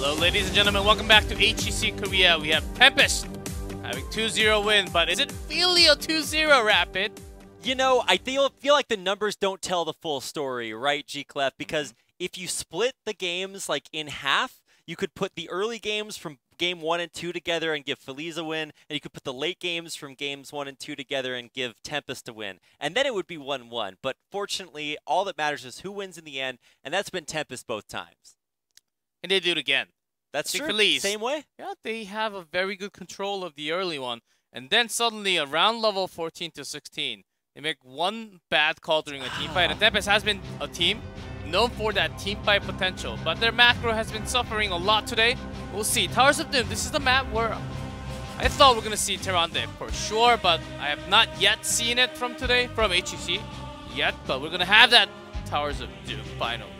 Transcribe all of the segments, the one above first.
Hello, ladies and gentlemen. Welcome back to HGC Korea. We have Tempest having 2-0 win, but is it really a 2-0 Rapid? You know, I feel like the numbers don't tell the full story, right, G-Clef? Because if you split the games like in half, you could put the early games from game 1 and 2 together and give Feliz a win, and you could put the late games from games 1 and 2 together and give Tempest a win. And then it would be 1-1. But fortunately, all that matters is who wins in the end, and that's been Tempest both times. And they do it again. That's true. Feliz. Same way? Yeah, they have a very good control of the early one. And then suddenly around level 14 to 16, they make one bad call during a team fight. And Tempest has been a team known for that team fight potential. But their macro has been suffering a lot today. We'll see. Towers of Doom, this is the map where I thought we're going to see Tyrande for sure. But I have not yet seen it from today, from HGC yet. But we're going to have that Towers of Doom finally.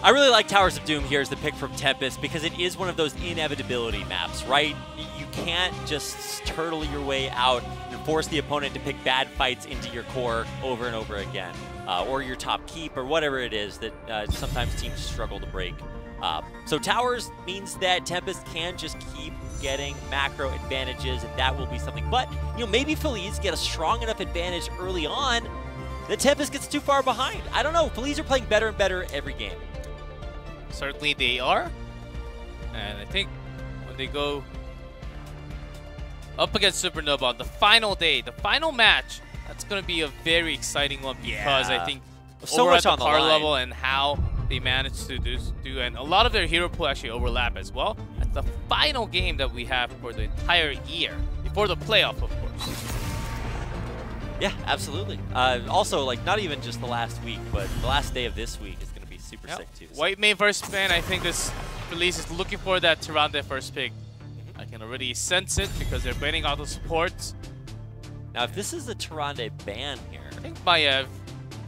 I really like Towers of Doom here as the pick from Tempest because it is one of those inevitability maps, right? You can't just turtle your way out and force the opponent to pick bad fights into your core over and over again, or your top keep, or whatever it is that sometimes teams struggle to break. So Towers means that Tempest can just keep getting macro advantages, and that will be something. But, you know, maybe Feliz get a strong enough advantage early on that Tempest gets too far behind. I don't know. Feliz are playing better and better every game. Certainly they are. And I think when they go up against Supernova on the final day, the final match, that's going to be a very exciting one because I think so over much at on the the card line. level and how they managed to do, and a lot of their hero pool actually overlap as well. That's the final game that we have for the entire year, before the playoff, of course. Yeah, absolutely. Also, like, not even just the last week, but the last day of this week is going to be super sick, too. So. White main first ban, I think this Feliz is looking for that Tyrande first pick. I can already sense it because they're banning all the supports. Now, if this is a Tyrande ban here... I think Maiev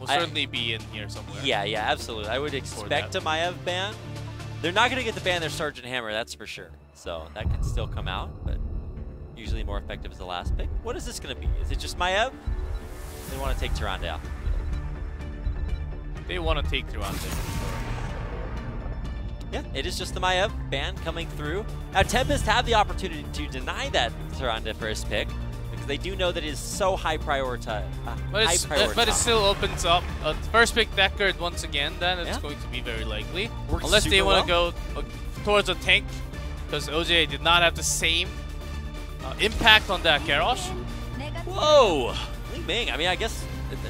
will certainly be in here somewhere. Yeah, absolutely. I would expect a Maiev ban. They're not going to get the ban their Sergeant Hammer, that's for sure. So that can still come out, but usually more effective as the last pick. What is this going to be? Is it just Maiev? They want to take Tyrande off the field. They want to take Tyrande. Yeah, it is just the Maiev ban coming through. Now, Tempest have the opportunity to deny that Tyrande first pick because they do know that it is so high priority. But it still opens up a first pick Deckard once again. Then it's going to be very likely. Works unless they want to well. go towards a tank, because OJ did not have the same impact on that Garrosh. Whoa! Li Ming, I mean, I guess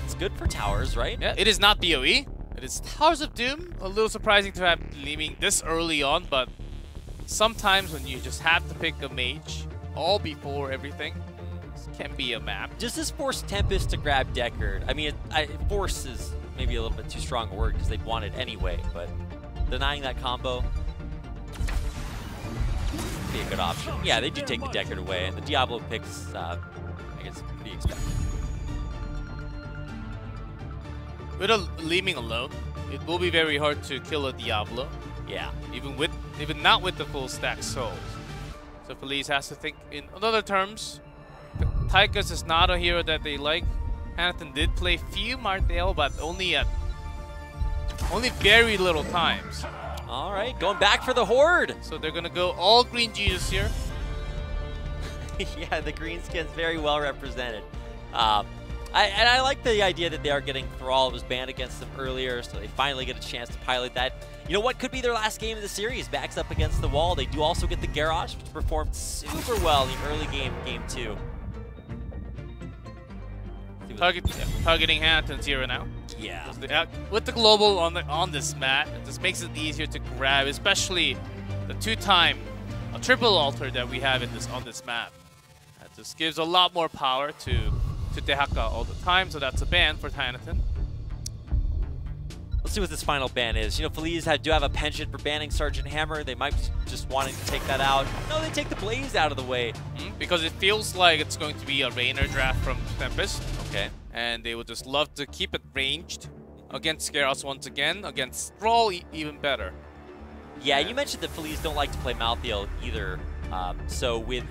it's good for Towers, right? Yeah, it is not BOE. It is Towers of Doom. A little surprising to have Li Ming this early on, but sometimes when you just have to pick a mage all before everything, this can be a map. Does this force Tempest to grab Deckard? I mean, force is maybe a little bit too strong a word because they'd want it anyway, but denying that combo would be a good option. Yeah, they do take the Deckard away, and the Diablo picks, I guess, pretty expected. With a Li Ming alone, it will be very hard to kill a Diablo. Yeah. Even not with the full stack souls. So Feliz has to think in other terms. Tychus is not a hero that they like. Hanathan did play few Martel, but only very little times. All right, going back for the Horde. So they're gonna go all green Jesus here. Yeah, the green skin's very well represented. I like the idea that they are getting Thrall. It was banned against them earlier, so they finally get a chance to pilot that. You know what could be their last game of the series? Backs up against the wall. They do also get the Garrosh, which performed super well in the early game, game 2. Targeting Hanathan's hero now. Yeah. With the global on this map, it just makes it easier to grab, especially the triple altar that we have on this map. That just gives a lot more power to Dehaka all the time, so that's a ban for Hanathan. Let's see what this final ban is. You know, Feliz do have a penchant for banning Sergeant Hammer. They might just wanting to take that out. No, they take the Blaze out of the way. Because it feels like it's going to be a Rainer draft from Tempest. Okay. And they would just love to keep it ranged against Scaros once again. Against Thrall, even better. Yeah, you mentioned that Feliz don't like to play Malthael either. So with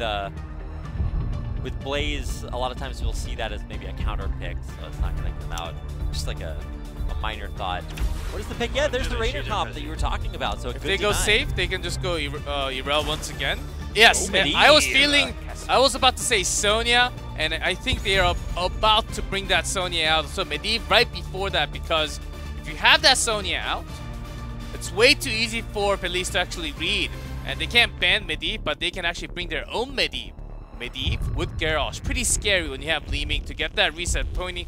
Blaze, a lot of times we'll see that as maybe a counter pick, so it's not going to come out. Just like a a minor thought. What is the pick? Yeah, there's the Rainer comp that you were talking about. So if they go safe, they can just go Irel once again. Yes, I was about to say Sonya, and I think they are about to bring that Sonya out. So Medivh right before that, because if you have that Sonya out, it's way too easy for Feliz to actually read. And they can't ban Medivh, but they can actually bring their own Medivh. Medivh with Garrosh. Pretty scary when you have Leeming to get that reset, pointing,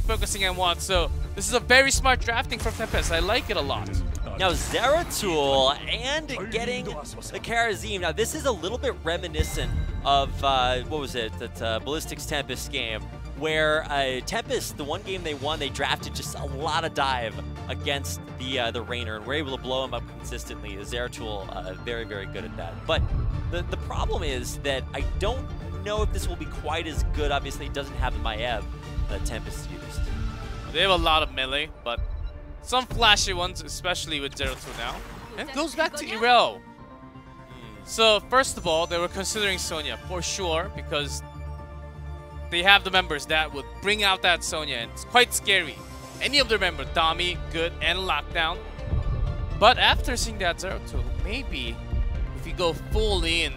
focusing on one. So this is a very smart drafting from Tempest. I like it a lot. Now Zeratul and getting the Karazim. Now this is a little bit reminiscent of, what was it, that Ballistics Tempest game, where Tempest, the one game they won, they drafted just a lot of dive against the Rainer, and were able to blow him up consistently. Zeratul, very, very good at that. But the problem is that I don't know if this will be quite as good. Obviously, it doesn't have the Maiev that Tempest used. They have a lot of melee, but some flashy ones, especially with Zeratul now. And it goes back to Irel. So, first of all, they were considering Sonya for sure, because they have the members that would bring out that Sonya, and it's quite scary. Any of their members, Dami, good, and Lockdown. But after seeing that Zeratul, maybe if you go full in,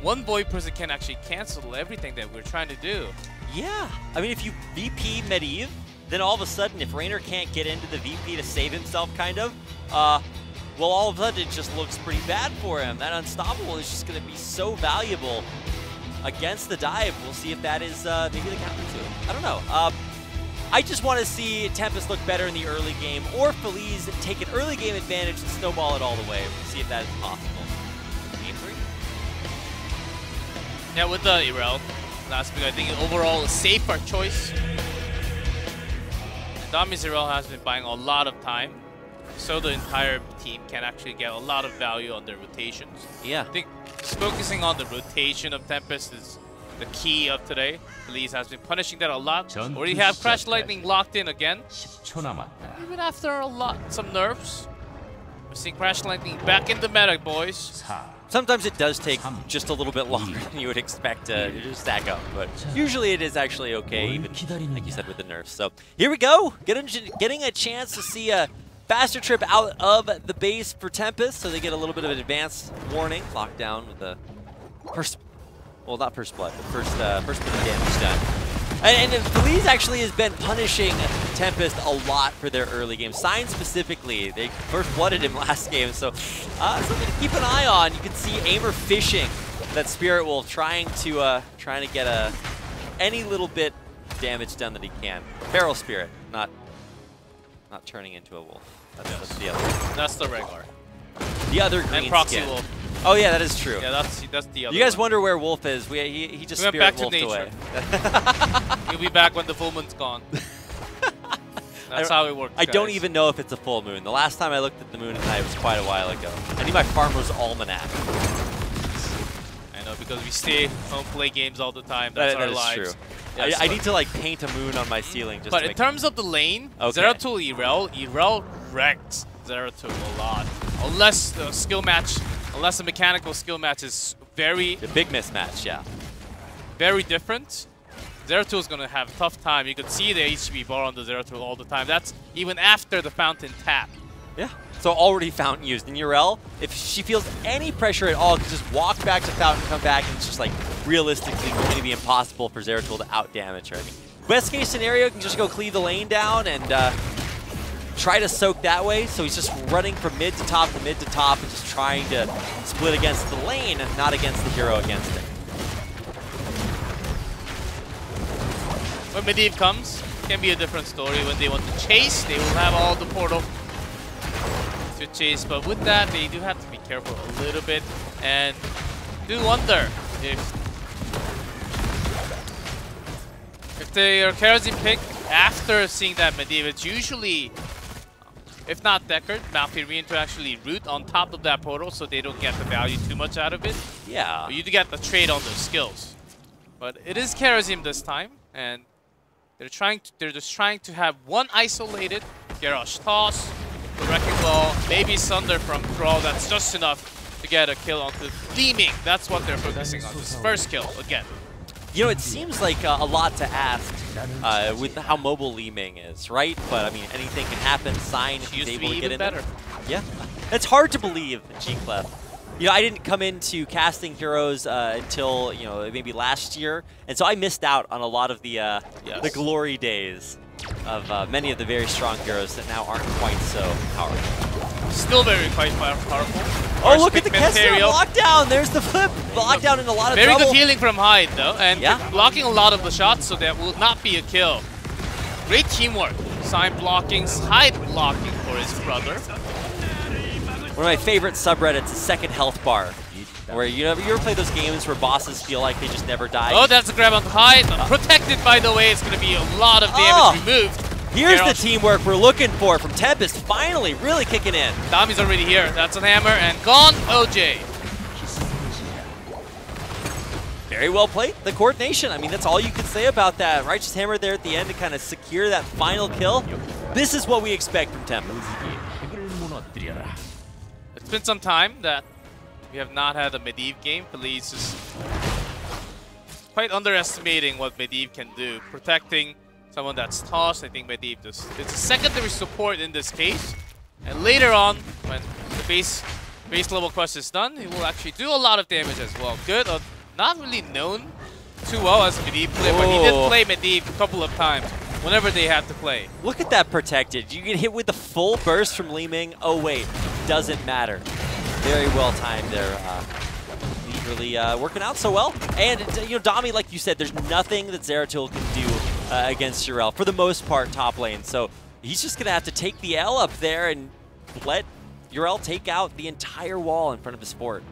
one Void person can actually cancel everything that we're trying to do. Yeah, I mean, if you VP Medivh, then all of a sudden, if Rainer can't get into the VP to save himself, kind of, well, all of a sudden it just looks pretty bad for him. That Unstoppable is just going to be so valuable against the dive. We'll see if that is maybe the counter to it. I don't know. I just want to see Tempest look better in the early game, or Feliz take an early game advantage and snowball it all the way. We'll see if that is possible. Game 3? Yeah, with the Irel last week, I think overall a safer choice. Dami Irel has been buying a lot of time, so the entire team can actually get a lot of value on their rotations. Yeah. I think just focusing on the rotation of Tempest is the key of today. Feliz has been punishing that a lot. Already have Crash Lightning locked in again. Even after some nerfs, we're seeing Crash Lightning back in the meta, boys. Sometimes it does take just a little bit longer than you would expect to stack up, but usually it is actually okay, even like you said with the nerfs. So here we go, getting a chance to see a faster trip out of the base for Tempest, so they get a little bit of an advance warning. Lockdown with the first, well, not first blood, but first bit of damage done. And Feliz actually has been punishing Tempest a lot for their early game. Sign specifically, they first blooded him last game, so something to keep an eye on. You can see Aimer fishing that Spirit Wolf, trying to get any little bit damage done that he can. Feral Spirit, not turning into a wolf. That's the other one. That's the Rhaegar. The other green and Proxy skin. Wolf. Oh yeah, that is true. Yeah, that's the other You guys one. wonder where Wolf is. He just went Spirit back to Wolfed nature. away. He'll be back when the full moon's gone. That's how it works, I don't guys. even know if it's a full moon. The last time I looked at the moon at night was quite a while ago. I need my Farmer's Almanac. I know, because we stay home, play games all the time. That's our lives. True. Yes, I need to like paint a moon on my ceiling. Just but to in terms of the lane, okay. Zeratul Irel wrecked Zeratul a lot. Unless the skill match, unless the mechanical skill match is the big mismatch, yeah. Very different. Zeratul is going to have a tough time. You could see the HB bar on the Zeratul all the time. That's even after the fountain tap. Yeah. So already fountain used. And Urel, if she feels any pressure at all, can just walk back to fountain, come back, and it's just like realistically going to be impossible for Zeratul to out damage her. I mean, best case scenario, can just go cleave the lane down and try to soak that way. So he's just running from mid to top and just trying to split against the lane, not against the hero against it. When Medivh comes, it can be a different story. When they want to chase, they will have all the portal to chase. But with that, they do have to be careful a little bit and do wonder if they are Karazim pick after seeing that Medivh. It's usually, if not Deckard, Malfurion to actually root on top of that portal so they don't get the value too much out of it. Yeah. But you do get the trade on those skills. But it is Karazim this time, and they're just trying to have one isolated Garrosh toss, the Wrecking Ball, maybe Sunder from Thrall. That's just enough to get a kill onto Gleaming. That's what they're focusing on. This first kill again. You know, it seems like a lot to ask with how mobile Li Ming is, right? But I mean, anything can happen. Sign if he's able to get in better. there. Yeah, it's hard to believe G-Clef. You know, I didn't come into casting heroes until, you know, maybe last year, and so I missed out on a lot of the glory days of many of the very strong heroes that now aren't quite so powerful. Still quite powerful. Oh, look at the Kessler lockdown! There's the flip! Lockdown in a lot of trouble. Very good healing from Hyde, though, and blocking a lot of the shots, so that will not be a kill. Great teamwork. Sign blocking, Hyde blocking for his brother. One of my favorite subreddits is Second Health Bar, where you ever play those games where bosses feel like they just never die? Oh, that's a grab on Hyde. Protected, by the way. It's going to be a lot of damage removed. Here's the teamwork we're looking for from Tempest, finally really kicking in. Dami's already here. That's a hammer, and gone OJ. Very well played. The coordination, I mean, that's all you can say about that. Righteous hammer there at the end to kind of secure that final kill. This is what we expect from Tempest. It's been some time that we have not had a Medivh game. Feliz is quite underestimating what Medivh can do. Protecting someone that's tossed, I think Medivh it's a secondary support in this case. And later on, when the base level quest is done, he will actually do a lot of damage as well. Good, not really known too well as a Medivh player, but he did play Medivh a couple of times whenever they had to play. Look at that protected. You get hit with the full burst from Li Ming. Oh wait, doesn't matter. Very well timed there. Really working out so well. And you know, Dami, like you said, there's nothing that Zeratul can do against Yrel for the most part top lane. So he's just gonna have to take the L up there and let Yrel take out the entire wall in front of his fort.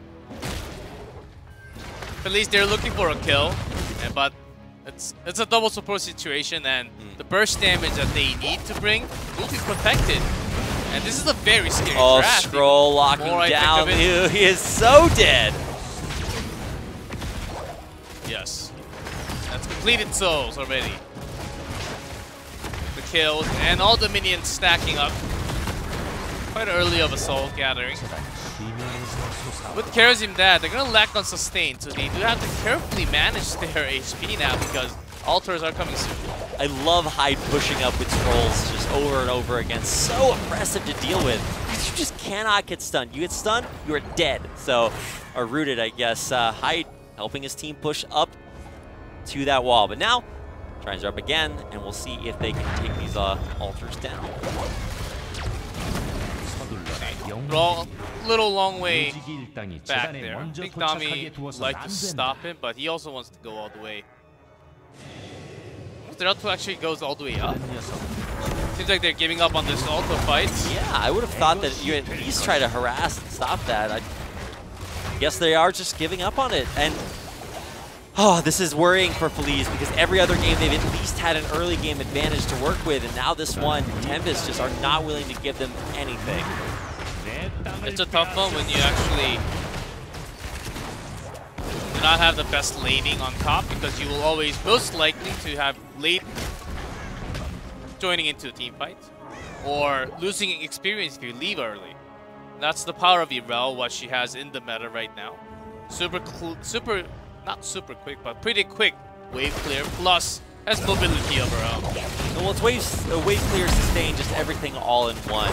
At least they're looking for a kill, but it's a double support situation, and the burst damage that they need to bring will be protected. And this is a very scary draft. Scroll locking down. He is so dead. Yes. That's completed souls already. The kills and all the minions stacking up. Quite early of a soul gathering. With Kerosene Dad, they're going to lack on sustain, so they do have to carefully manage their HP now because altars are coming soon. I love Hyde pushing up with scrolls just over and over again. So oppressive to deal with. You just cannot get stunned. You get stunned, you are dead. So, or rooted, I guess. Hyde helping his team push up to that wall. But now, tries up again, and we'll see if they can take these altars down. Little long way back there. I think Dami would like to stop him, but he also wants to go all the way. Zeratul actually goes all the way up. Seems like they're giving up on this auto fight. Yeah, I would have thought that you at least try to harass and stop that. I guess they are just giving up on it. And oh, this is worrying for Feliz because every other game they've at least had an early game advantage to work with, and now this one, Tempest just are not willing to give them anything. It's a tough one when you actually do not have the best laning on top, because you will always most likely to have late joining into a team fight or losing experience if you leave early. That's the power of Yrel, what she has in the meta right now. Not super quick, but pretty quick wave clear, plus has mobility of her own. Well, it's wave clear, sustain, just everything all in one.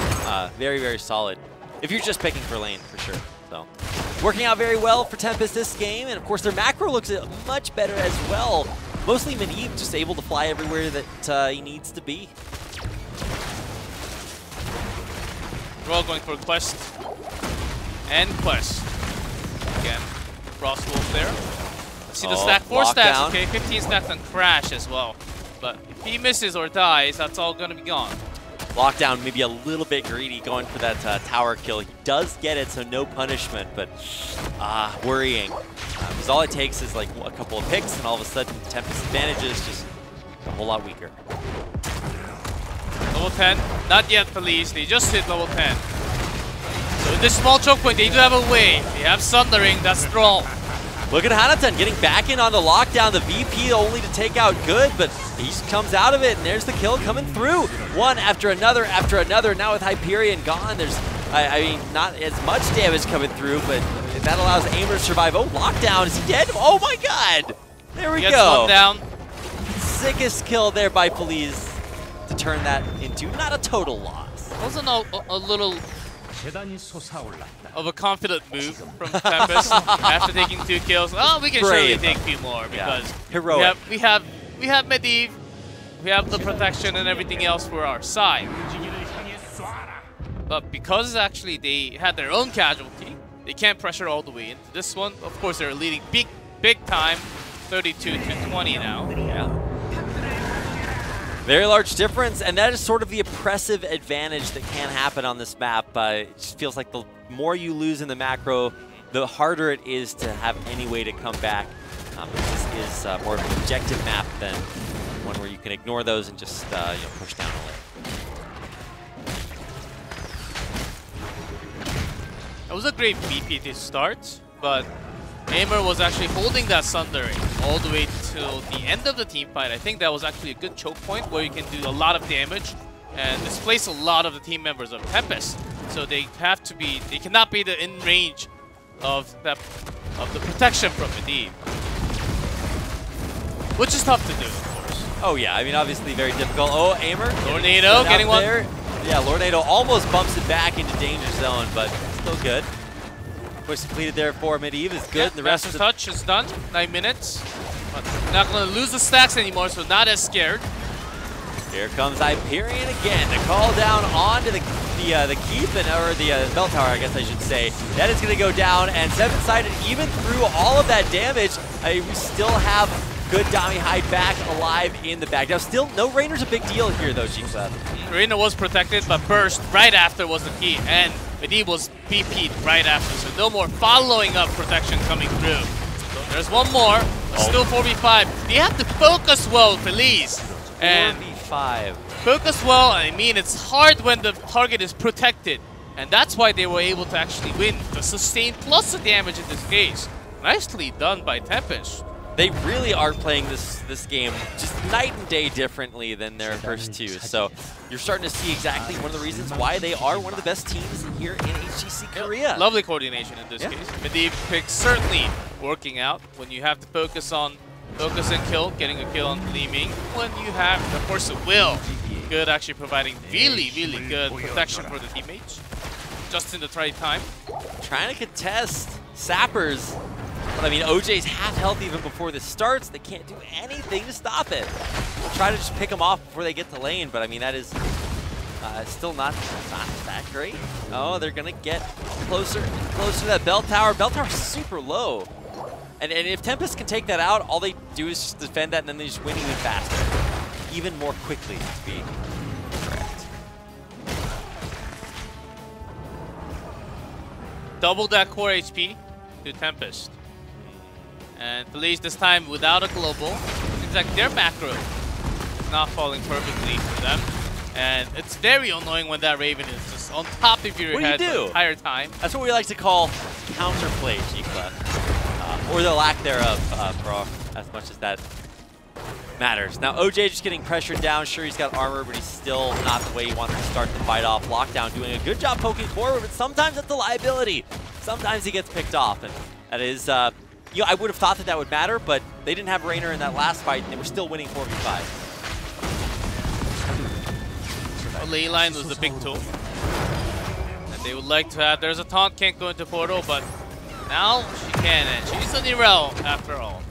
Very, very solid. If you're just picking for lane, for sure. So, working out very well for Tempest this game, and of course their macro looks much better as well. Mostly Medivh just able to fly everywhere that he needs to be. We're all going for quest and quest. Again, Frostwolf there. See the stack, 4 stacks, down. Okay, 15 stacks on Crash as well. But if he misses or dies, that's all gonna be gone. Lockdown maybe a little bit greedy going for that tower kill. He does get it, so no punishment, but worrying. Because all it takes is like a couple of picks, and all of a sudden Tempest advantage is just a whole lot weaker. Level 10, not yet Feliz, they just hit level 10. So in this small choke point, they do have a wave. They have Sundering, that's Thrall. Look at Hanatan getting back in on the lockdown. The VP only to take out Good, but he just comes out of it, and there's the kill coming through. One after another after another. Now with Hyperion gone, there's, I mean, not as much damage coming through, but that allows Aimer to survive. Oh, lockdown, is he dead? Oh my god! There we Gets go. one down. Sickest kill there by Feliz to turn that into not a total loss. Wasn't a little of a confident move from Tempest after taking 2 kills. Oh, we can surely take 2 more because heroic. we have Medivh, we have the protection and everything else for our side. But because actually they had their own casualty, they can't pressure all the way into this one. Of course, they're leading big time, 32-20 now. Yeah. Very large difference, and that is sort of the oppressive advantage that can happen on this map. It just feels like the more you lose in the macro, the harder it is to have any way to come back. This is more of an objective map than one where you can ignore those and just push down a lane. It was a great BP to start, but Aimer was actually holding that Sundering all the way till the end of the team fight. I think that was actually a good choke point where you can do a lot of damage and displace a lot of the team members of Tempest. So they cannot be in range of the protection from Medivh, which is tough to do, of course. Oh yeah, I mean obviously very difficult. Oh, Aimer. Lornado getting one. There. Yeah, Lornado almost bumps it back into danger zone, but still good. Push completed there for Medivh is good. Yeah, the rest of the touch is done. 9 minutes. But not going to lose the stacks anymore, so not as scared. Here comes Hyperion again to call down onto the keep or the bell tower, I guess I should say. That is going to go down, and seven-sided even through all of that damage. We still have good Dami Hyde back alive in the back. Now, still no Rainer's a big deal here though, G-Club. Rainer was protected, but burst right after was the key, and Medivh was BP'd right after, so no more following up protection coming through. So there's one more, but still 4v5. They have to focus well, Feliz. And 4v5. Focus well, I mean it's hard when the target is protected, and that's why they were able to actually win the sustain plus the damage in this case. Nicely done by Tempest. They really are playing this game just night and day differently than their first two. So you're starting to see exactly one of the reasons why they are one of the best teams here in HGC Korea. Lovely coordination in this case. Medivh pick certainly working out when you have to focus and kill, getting a kill on Li Ming. When you have, of course, a Will. Good, actually providing really good protection for the teammates. Just in the right time. Trying to contest Sappers. But I mean, OJ's half health even before this starts. They can't do anything to stop it. They'll try to just pick them off before they get to lane, but I mean, that is still not that great. Oh, they're going to get closer and closer to that bell tower. Bell tower's super low. And if Tempest can take that out, all they do is just defend that, and then they just win even faster. Even more quickly, to be correct. Double that core HP to Tempest. And Feliz this time without a global. Seems like their macro is not falling perfectly for them. And it's very annoying when that Raven is just on top of your head the entire time. That's what we like to call counterplay, G-Clef. Or the lack thereof, for as much as that matters. Now OJ just getting pressured down. Sure, he's got armor, but he's still not the way he wants to start the fight off. Lockdown doing a good job poking forward, but sometimes that's a liability. Sometimes he gets picked off, and that is, you know, I would have thought that would matter, but they didn't have Rainer in that last fight, and they were still winning 4v5. Leyline was the big tool. And they would like to have, there's a taunt, can't go into portal, but now she can, and she's an Irel after all.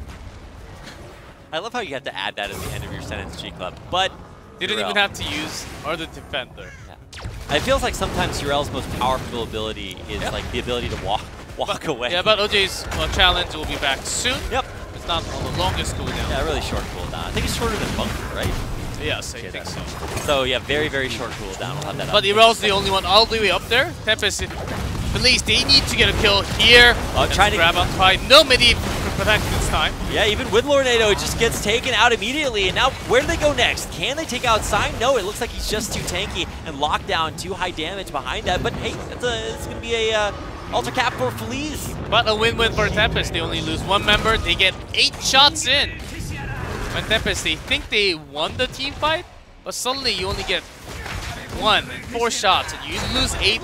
I love how you have to add that at the end of your sentence, G-Club, but didn't even have to use or the defender. Yeah. It feels like sometimes Urel's most powerful ability is like the ability to walk away. Yeah, but OJ's challenge will be back soon. Yep. It's not on the longest cooldown. Yeah, really short cooldown. I think it's shorter than Bunker, right? Yes, I think so. So yeah, very short cooldown. We'll have that but Irel's the only one all the way up there. Tempest, at least they need to get a kill here. Trying to grab on fight. No Medivh for protect this time. Yeah, even with Lornado, it just gets taken out immediately. And now, where do they go next? Can they take out Sign? No, it looks like he's just too tanky and lockdown, too high damage behind that. But hey, it's going to be a alter cap for Feliz. But a win-win for Tempest. They only lose one member. They get 8 shots in. When Tempest, they think they won the team fight, but suddenly you only get 1 and 4 shots, and you lose 8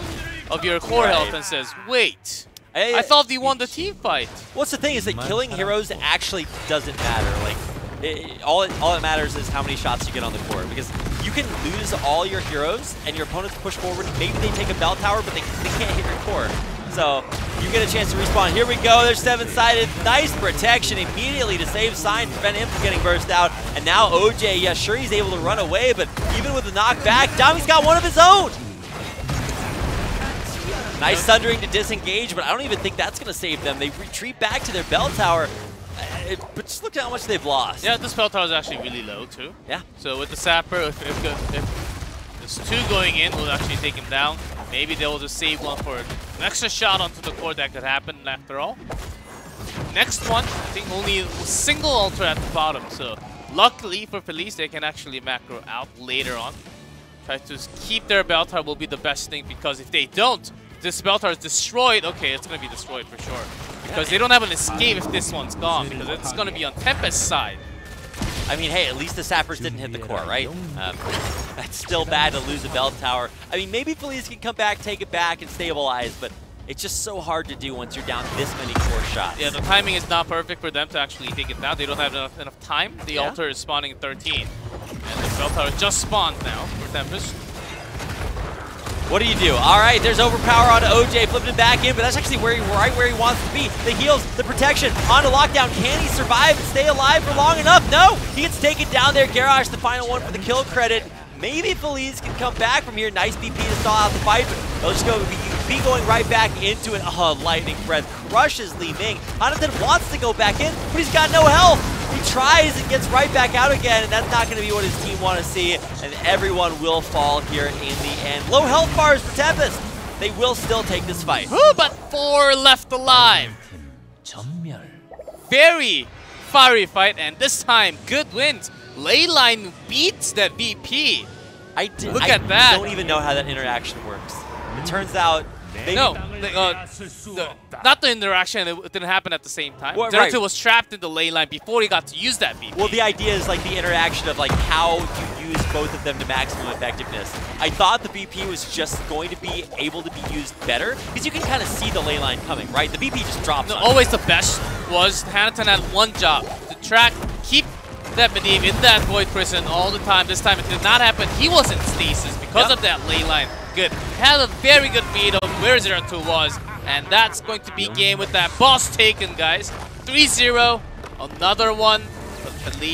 of your core health and says, wait. I thought he won the team fight. What's the thing is that killing heroes actually doesn't matter. Like, all it matters is how many shots you get on the court, because you can lose all your heroes and your opponents push forward. Maybe they take a bell tower, but they can't hit your core. So you get a chance to respawn. Here we go. There's seven-sided. Nice protection immediately to save Sign, prevent him from getting burst out. And now OJ, yeah, sure he's able to run away, but even with the knockback, Dami's got one of his own. Nice thundering to disengage, but I don't even think that's going to save them. They retreat back to their bell tower. But just look at how much they've lost. Yeah, this bell tower is actually really low too. Yeah. So with the sapper, if there's 2 going in, we'll actually take him down. Maybe they'll just save one for an extra shot onto the core that could happen after all. Next one, I think only a single altar at the bottom. So luckily for Feliz, they can actually macro out later on. Try to keep their bell tower will be the best thing, because if they don't, this bell tower is destroyed. Okay, it's going to be destroyed for sure. Because they don't have an escape if this one's gone, because it's going to be on Tempest's side. I mean, hey, at least the sappers didn't hit the core, right? That's still bad to lose a bell tower. I mean, maybe Feliz can come back, take it back, and stabilize, but it's just so hard to do once you're down this many core shots. Yeah, the timing is not perfect for them to actually take it down. They don't have enough time. The altar is spawning at 13. And the bell tower just spawned now for Tempest. What do you do? All right, there's overpower onto OJ, flipping it back in, but that's actually right where he wants to be. The heals, the protection, onto lockdown. Can he survive and stay alive for long enough? No! He gets taken down there. Garage, the final one for the kill credit. Maybe Feliz can come back from here. Nice BP to stall out the fight, but they'll just go be going right back into it. Oh, lightning breath crushes Li Ming. Jonathan wants to go back in, but he's got no health. He tries and gets right back out again, and that's not going to be what his team want to see, and everyone will fall here in the end. Low health bars for Tempest. They will still take this fight. Ooh, but 4 left alive. Very fiery fight, and this time, good wins. Leyline beats that VP. Look at that. I don't even know how that interaction works. It turns out not the interaction. It didn't happen at the same time. Well, Zeratul was trapped in the ley line before he got to use that VP. Well, the idea is like the interaction of like how you use both of them to maximum effectiveness. I thought the VP was just going to be able to be used better, because you can kind of see the ley line coming, right? The VP just drops. No, always the best was Hanatan had one job: to track, keep that Medivh in that Void Prison all the time. This time it did not happen. He was in stasis because of that ley line. Good. Had a very good read of where Zeratul was, and that's going to be game with that boss taken, guys. 3-0. Another one. But Feliz